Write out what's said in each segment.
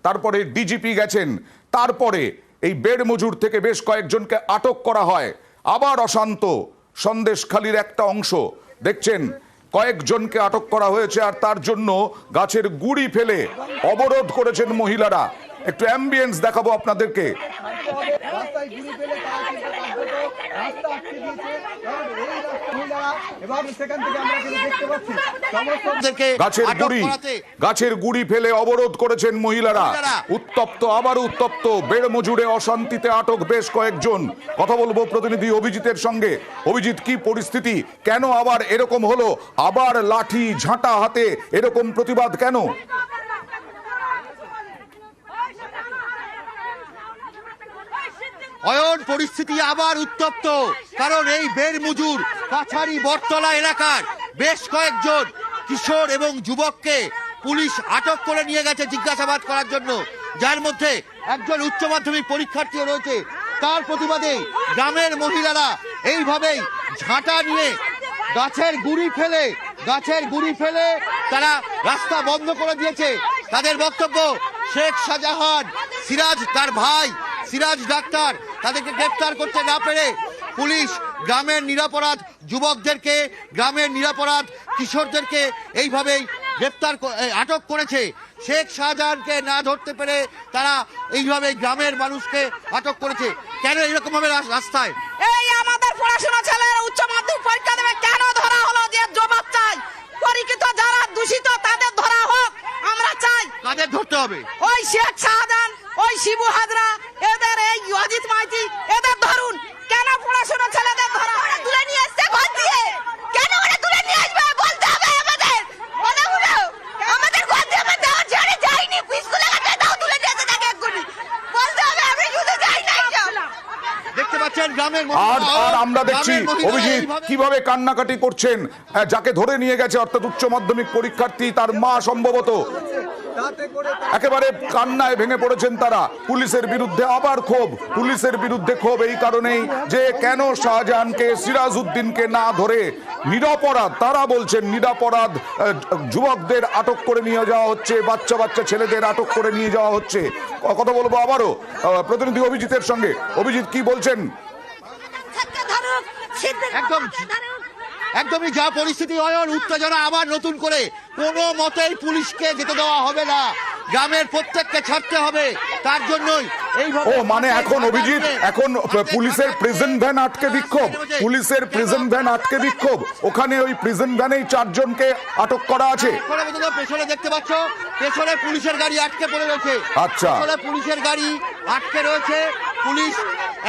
তারপরে ডিজিপি গেছেন, তারপরে এই বেড মজুর থেকে বেশ কয়েকজনকে আটক করা হয়। আবার অশান্ত সন্দেশখালির একটা অংশ দেখছেন, কয়েকজনকে আটক করা হয়েছে আর তার জন্য গাছের গুড়ি ফেলে অবরোধ করেছেন মহিলারা। একটু অ্যাম্বিয়েন্স দেখাবো আপনাদেরকে। গাছের গুড়ি ফেলে অবরোধ করেছেন মহিলারা। উত্তপ্ত, আবার উত্তপ্ত, বেড় মজুরে অশান্তিতে আটক বেশ কয়েকজন। কথা বলবো প্রতিনিধি অভিজিতের সঙ্গে। অভিজিৎ, কি পরিস্থিতি? কেন আবার এরকম হলো? আবার লাঠি ঝাঁটা হাতে এরকম প্রতিবাদ কেন? অয়ন, পরিস্থিতি আবার উত্তপ্ত, কারণ এই বেড় মজুর কাছারি বটতলা এলাকার বেশ কয়েকজন কিশোর এবং যুবককে পুলিশ আটক করে নিয়ে গেছে জিজ্ঞাসাবাদ করার জন্য, যার মধ্যে একজন উচ্চ মাধ্যমিক পরীক্ষার্থীও রয়েছে। তার প্রতিবাদে গ্রামের মহিলারা এইভাবেই ঝাঁটা নিয়ে গাছের গুড়ি ফেলে তারা রাস্তা বন্ধ করে দিয়েছে। তাদের বক্তব্য, শেখ শাহজাহান, সিরাজ তার ভাই, সিরাজ ডাক্তার, তাদেরকে গ্রেপ্তার করতে না পেরে পুলিশ গ্রামের নিরাপরাধ যুবকদেরকে, গ্রামের নিরাপরাধ কিশোরদেরকে এইভাবেই আটক করেছে। শেখ শাহজাহানকে না ধরতে পেরে তারা এইভাবে গ্রামের মানুষকে আটক করেছে। কেন এরকম ভাবে রাস্তায়? এই আমাদের পড়াশোনা ছেলেরা উচ্চ মাধ্যমিক পরীক্ষা দেবে, কেন ধরা হলো? যে জবাব চাই। পরীক্ষিত যারা দূষিত তাদের ধরা হোক, আমরা চাই। কাদের ধরতে হবে? ওই শেখ শাহজাহান, ওই শিবু হাজরা, এদের, এই অজিত মাইতি, এদের ধরুন। কেন পড়াশোনা ছেলেদের ধরা হলো? তুলে নিয়ে আসছে ঘর দিয়ে, কেন ওরা তুলে নিয়ে আসবে? বলতে হবে আমাদের, আমাদের ঘর দিয়ে আমরা দেওয়া ছেড়ে যাইনি, স্কুলে গেছে দাও তুলে নিয়ে আসছে তাকে এক্ষুনি বলতে হবে। আমি শুধু যাই না। দেখতে পাচ্ছেন গ্রামের আর আমরা দেখছি অভিজিৎ কিভাবে কান্নাকাটি করছেন। যাকে ধরে নিয়ে গেছে অর্থাৎ উচ্চ মাধ্যমিক পরীক্ষার্থী, তার মা সম্ভবত, একেবারে কান্নায় ভেঙে পড়েছেন তারা। পুলিশের বিরুদ্ধে আবার ক্ষোভ, পুলিশের বিরুদ্ধে ক্ষোভ এই কারণেই যে কেন শাহজাহানকে, সিরাজউদ্দিনকে না ধরে নিরপরাধ, তারা বলছেন নিরপরাধ যুবকদের আটক করে নিয়ে যাওয়া হচ্ছে, বাচ্চা বাচ্চা ছেলেদের আটক করে নিয়ে যাওয়া হচ্ছে। কথা বলবো আবারও প্রতিনিধি অভিজিতের সঙ্গে। অভিজিৎ, কি বলছেন? একদমই যা পরিস্থিতি, অয়ন, উত্তেজনা আবার নতুন করে। কোনো মতেই পুলিশকে যেতে দেওয়া হবে না, গ্রামের প্রত্যেককে ছাড়তে হবে। তার জন্যই এইভাবে মানে এখন অভিজিৎ, এখন পুলিশের প্রেজেন্ট ভ্যান আটকে বিক্ষোভ, পুলিশের প্রেজেন্ট ভ্যান আটকে বিক্ষোভ, ওখানে ওই প্রেজেন্ট ভ্যানেই 4 জনকে আটক করা আছে। পেছনে দেখতে পাচ্ছ, পেছনে পুলিশের গাড়ি আটকে পড়ে রয়েছে। আচ্ছা, পেছনে পুলিশের গাড়ি আটকে রয়েছে, পুলিশ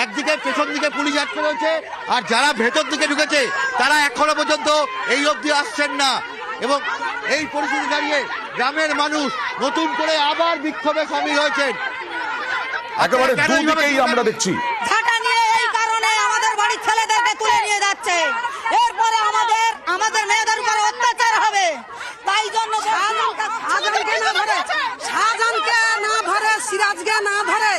একদিকে, পেছন দিকে পুলিশ আটকে রয়েছে, আর যারা ভেতর দিকে ঢুকেছে তারা এখনো পর্যন্ত এই অবধি আসছেন না। এবং এই পরিস্থিতি দাঁড়িয়ে গ্রামের মানুষ নতুন করে আবার বিক্ষোভে সামিল হয়েছেন। একেবারে দুদিকেই আমরা দেখছি ঝাঁটা নিয়ে এই কারণে আমাদের বাড়ির ছেলেদেরকে তুলে নিয়ে যাচ্ছে। এরপরে আমাদের মেয়েদের উপরে অত্যাচার হবে। তাই জন্য শাহজাহানকে না ধরে, সিরাজকে না ধরে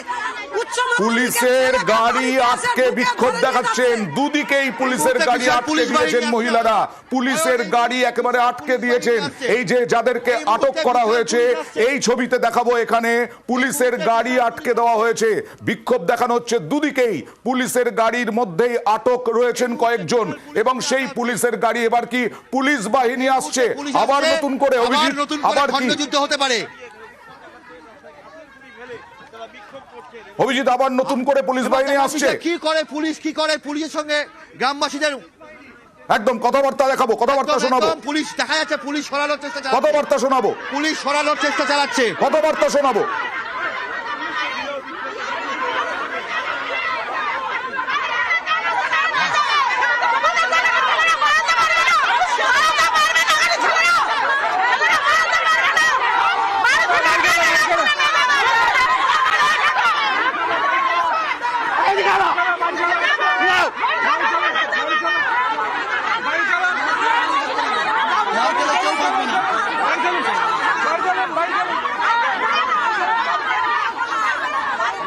পুলিশের গাড়ি আটকে বিক্ষোভ দেখাচ্ছেন। দুদিকেই পুলিশের গাড়ি আটকে দিয়েছেন মহিলারা, পুলিশের গাড়ি একেবারে আটকে দিয়েছেন। এই যে যাদেরকে আটক করা হয়েছে এই ছবিতে দেখাবো, এখানে পুলিশের গাড়ি আটকে দেওয়া হয়েছে, বিক্ষোভ দেখানো হচ্ছে। দুদিকেই পুলিশের গাড়ির মধ্যেই আটক রয়েছেন কয়েকজন, এবং সেই পুলিশের গাড়ি এবার কি পুলিশ বাহিনী আসছে আবার নতুন করে? অভিজিৎ, আবার কি যুদ্ধ হতে পারে? অভিজিৎ, আবার নতুন করে পুলিশ বাহিনী আসছে। কি করে পুলিশ, কি করে পুলিশের সঙ্গে গ্রামবাসীদের একদম কথাবার্তা দেখাবো, কথাবার্তা শোনাবো। পুলিশ দেখা যাচ্ছে, পুলিশ সরানোর চেষ্টা চালাচ্ছে, কথাবার্তা শোনাবো, পুলিশ সরানোর চেষ্টা চালাচ্ছে, কথাবার্তা শোনাবো।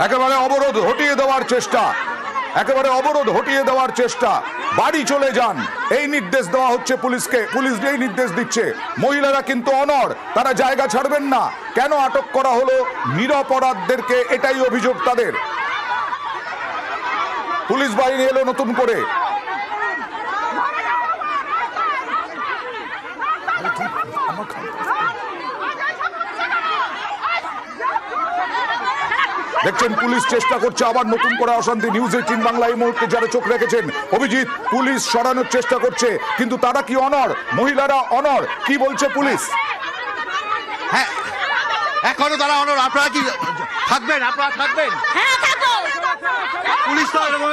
একেবারে অবরোধ হটিয়ে দেওয়ার চেষ্টা। একেবারে অবরোধ হটিয়ে দেওয়ার চেষ্টা, বাড়ি চলে যান এই নির্দেশ দেওয়া হচ্ছে পুলিশকে। পুলিশ এই নির্দেশ দিচ্ছে, মহিলারা কিন্তু অনড়, তারা জায়গা ছাড়বেন না। কেন আটক করা হলো নিরপরাধদেরকে, এটাই অভিযোগ তাদের। পুলিশ বাহিনী এলো নতুন করে। দেখছেন পুলিশ চেষ্টা করছে আবার নতুন করে অশান্তি। নিউজ 18 বাংলা এই মুহূর্তে যারা চোখ রেখেছেন, অভিজিৎ, পুলিশ সরানোর চেষ্টা করছে, কিন্তু তারা কি অনড়? মহিলারা অনড়? কি বলছে পুলিশ? হ্যাঁ, এখনো তারা অনড়। আপনারা কি থাকবেন? আপনারা থাকবেন? হ্যাঁ থাকবো। পুলিশ তো এরকম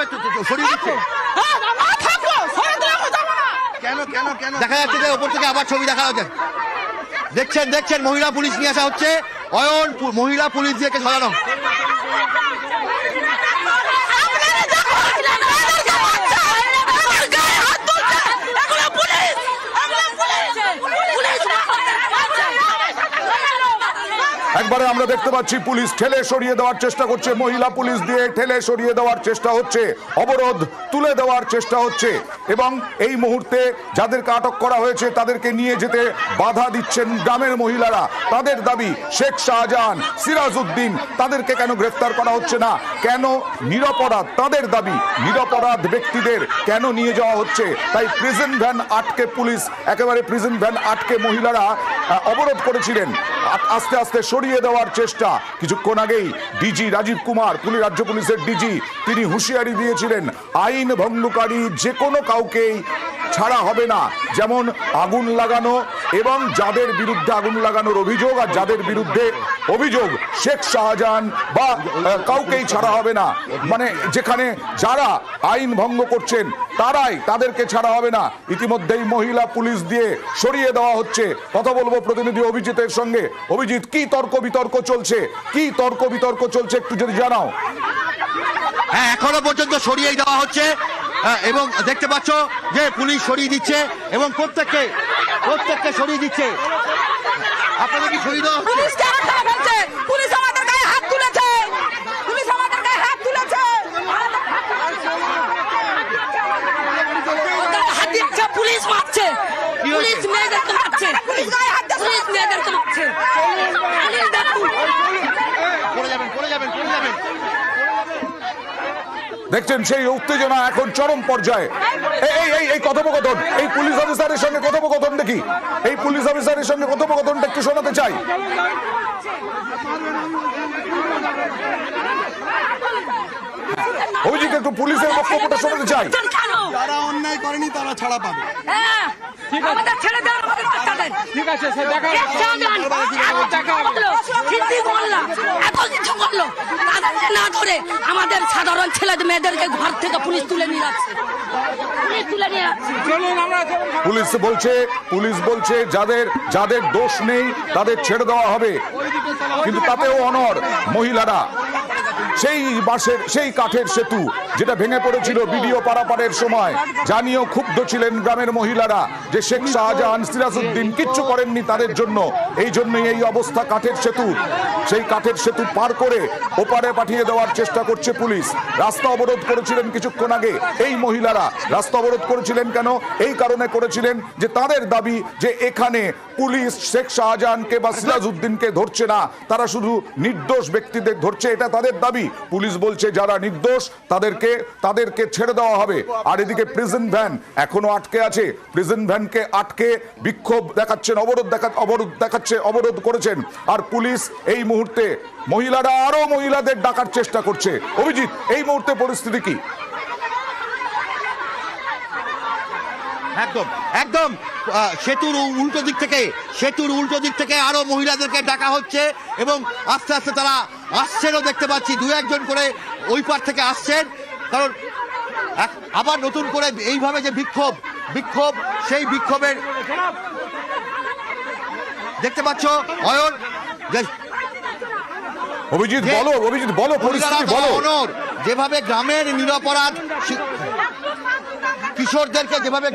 সরিয়ে দিচ্ছে। হ্যাঁ আমরা থাকবো, সরে দিলাম যাব না। কেন কেন কেন দেখা যাচ্ছে যে ওপর থেকে আবার ছবি দেখা হচ্ছে। দেখছেন দেখছেন মহিলা পুলিশ নিয়ে আসা হচ্ছে। অয়ন মহিলা পুলিশ দিয়ে সরানো। একবারে আমরা দেখতে পাচ্ছি পুলিশ ঠেলে সরিয়ে দেওয়ার চেষ্টা করছে, মহিলা পুলিশ দিয়ে ঠেলে সরিয়ে দেওয়ার চেষ্টা হচ্ছে, অবরোধ তুলে দেওয়ার চেষ্টা হচ্ছে। এবং এই মুহূর্তে যাদেরকে আটক করা হয়েছে তাদেরকে নিয়ে যেতে বাধা দিচ্ছেন গ্রামের মহিলারা। তাদের দাবি শেখ শাহজাহান, সিরাজউদ্দিন, তাদেরকে কেন গ্রেফতার করা হচ্ছে না? কেন নিরপরাধ? তাদের দাবি নিরপরাধ ব্যক্তিদের কেন নিয়ে যাওয়া হচ্ছে? তাই প্রিজন ভ্যান আটকে পুলিশ, একেবারে প্রিজন ভ্যান আটকে মহিলারা অবরোধ করেছিলেন। আস্তে আস্তে সরিয়ে দেওয়ার চেষ্টা। কিছুক্ষণ আগেই ডিজি রাজীব কুমার, রাজ্য পুলিশের ডিজি, তিনি হুঁশিয়ারি দিয়েছিলেন আইন ভঙ্গকারী যে কোনো কাউকেই ছাড়া হবে না। যেমন আগুন লাগানো এবং যাদের বিরুদ্ধে আগুন লাগানোর অভিযোগ আর যাদের বিরুদ্ধে অভিযোগ শেখ শাহজাহান বা কাউকেই ছাড়া হবে না। মানে যেখানে যারা আইন ভঙ্গ করছেন তারাই, তাদেরকে ছাড়া হবে না। ইতিমধ্যেই মহিলা পুলিশ দিয়ে সরিয়ে দেওয়া হচ্ছে। কথা বলবো প্রতিনিধি অভিজিতের সঙ্গে। অভিজিৎ, কি তর্ক বিতর্ক চলছে? কি তর্ক বিতর্ক চলছে একটু যদি জানাও। হ্যাঁ, এখনো পর্যন্ত সরিয়ে দেওয়া হচ্ছে এবং দেখতে পাচ্ছ যে পুলিশ সরিয়ে দিচ্ছে এবং প্রত্যেককে সরিয়ে দিচ্ছে। আপনাদের কি সরিয়ে দেওয়া হচ্ছে? পুলিশ কেন কথা বলছে? পুলিশ আমাদের গায়ে হাত তুলেছে। পুলিশ আমাদের গায়ে হাত তুলেছে। হাত দিচ্ছে, পুলিশ মারছে। পুলিশ মেয়েদেরকে মারছে। পুলিশ গায়ে হাত দিচ্ছে, পুলিশ মেয়েদেরকে মারছে। পুলিশ দেখুন। পড়ে যাবেন পড়ে যাবেন পড়ে যাবেন। দেখছেন সেই উত্তেজনা এখন চরম পর্যায়ে। এই কথোপকথন, এই পুলিশ অফিসারের সঙ্গে কথোপকথন দেখি। এই পুলিশ অফিসারের সঙ্গে কথোপকথনটা একটু শোনাতে চাই। অভিজিৎ, একটু পুলিশের বক্তব্যটা শোনাতে চাই। যারা অন্যায় করেনি তারা ছাড়া পাবে। হ্যাঁ, আমাদের ছেড়ে দেন, আমাদের বাচ্চা দেন। ঠিক আছে, সে দেখা এত কিছু করলো, তাদেরকে না ধরে আমাদের সাধারণ ছেলে মেয়েদেরকে ঘর থেকে পুলিশ তুলে নিয়ে যাচ্ছে। পুলিশ তুলে নিয়ে যাচ্ছে। চলুন আমরা পুলিশ বলছে যাদের দোষ নেই তাদের ছেড়ে দেওয়া হবে, কিন্তু তাতেও অনড় মহিলারা। সেই কাঠের সেতু যেটা ভেঙে পড়েছিল বিডিও পারাপারের সময়, জানিয়েও ক্ষুব্ধ ছিলেন গ্রামের মহিলারা যে শেখ শাহজাহান, সিরাজউদ্দিন কিচ্ছু করেননি তাদের জন্য, এই জন্যই এই অবস্থা কাঠের সেতু। সেই কাঠের সেতু পার করে ওপারে পাঠিয়ে দেওয়ার চেষ্টা করছে পুলিশ। রাস্তা অবরোধ করেছিলেন কিছুক্ষণ আগে এই মহিলারা। রাস্তা অবরোধ করেছিলেন কেন? এই কারণে করেছিলেন যে তাদের দাবি যে এখানে পুলিশ শেখ শাহজাহানকে বা সিরাজউদ্দিনকে ধরছে না, তারা শুধু নির্দোষ ব্যক্তিদের ধরছে, এটা তাদের দাবি। পুলিশ বলছে যারা নির্দোষ তাদেরকে ছেড়ে দেওয়া হবে। আর এদিকে প্রিজন ভ্যান এখনো আটকে আছে। প্রিজন ভ্যানকে আটকে বিক্ষোভ দেখাচ্ছেন, অবরোধ করেছেন। আর পুলিশ এই মুহূর্তে মহিলারা আরো মহিলাদের ডাকার চেষ্টা করছে। অভিজিৎ, এই মুহূর্তে পরিস্থিতি কি? একদম সেতুর উল্টো দিক থেকে আরো মহিলাদেরকে ডাকা হচ্ছে এবং আস্তে আস্তে তারা আসছেনও দেখতে পাচ্ছি। দু একজন করে ওই পার থেকে আসছেন, কারণ আবার নতুন করে এইভাবে যে বিক্ষোভ সেই বিক্ষোভের দেখতে পাচ্ছ। অয়ন, অভিজিৎ বলো পরিস্থিতি বলো। যেভাবে গ্রামের নিরপরাধ কিশোরদেরকে যেভাবে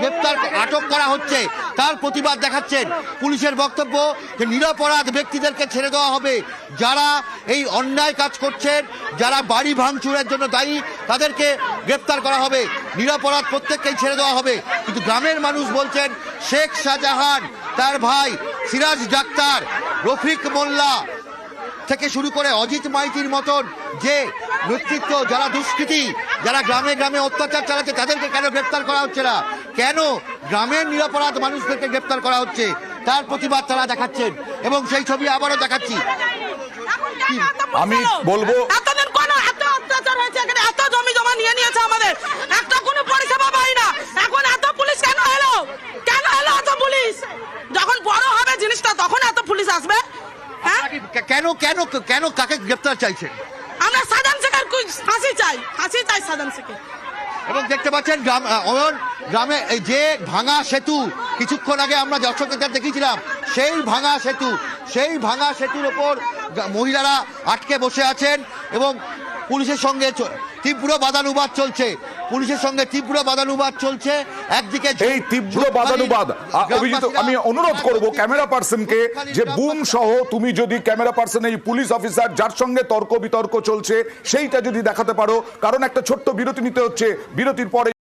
আটক করা হচ্ছে তার প্রতিবাদ দেখাচ্ছেন। পুলিশের বক্তব্য যে নিরপরাধ ব্যক্তিদেরকে ছেড়ে দেওয়া হবে। যারা এই অন্যায় কাজ করছেন, যারা বাড়ি ভাঙচুরের জন্য দায়ী, তাদেরকে গ্রেপ্তার করা হবে, নিরপরাধ প্রত্যেককেই ছেড়ে দেওয়া হবে। কিন্তু গ্রামের মানুষ বলছেন শেখ শাহজাহান, তার ভাই সিরাজ ডাক্তার, রফিক মোল্লা থেকে শুরু করে অজিত মাইতির মতন যে নেতৃত্ব, যারা দুষ্কৃতী, যারা গ্রামে গ্রামে অত্যাচার চালাচ্ছে, তাদেরকে কেন গ্রেপ্তার করা হচ্ছে না? কেন গ্রামের নিরপরাধ মানুষদেরকে গ্রেপ্তার করা হচ্ছে? তার প্রতিবাদ তারা দেখাচ্ছেন এবং সেই ছবি আবারও দেখাচ্ছি। আমি বলবো এতদিন কোনো এত অত্যাচার হয়েছে, এখানে এত জমি জমা নিয়ে নিয়েছে আমাদের, একটা কোনো পরিষেবা পাই না। এখন এত পুলিশ কেন এলো? কেন এলো এত পুলিশ? যখন বড় হবে জিনিসটা তখন এত পুলিশ আসবে। হ্যাঁ, কেন কেন কেন কাকে গ্রেপ্তার চাইছেন? আমরা সাধারণ শেখের ফাঁসি চাই, ফাঁসি চাই সাধারণ শেখের। এবং দেখতে পাচ্ছেন গ্রামে এই যে ভাঙা সেতু, কিছুক্ষণ আগে আমরা দর্শকদের দেখিয়েছিলাম, সেই ভাঙা সেতুর ওপর মহিলারা আটকে বসে আছেন এবং পুলিশের সঙ্গে তীব্র বাদানুবাদ চলছে। একদিকে এই তীব্র বাদানুবাদ, অভিজিৎ আমি অনুরোধ করব ক্যামেরা পার্সনকে যে বুম সহ তুমি যদি ক্যামেরা পার্সন এই পুলিশ অফিসার যার সঙ্গে তর্ক বিতর্ক চলছে সেইটা যদি দেখাতে পারো, কারণ একটা ছোট্ট বিরতি নিতে হচ্ছে, বিরতির পরে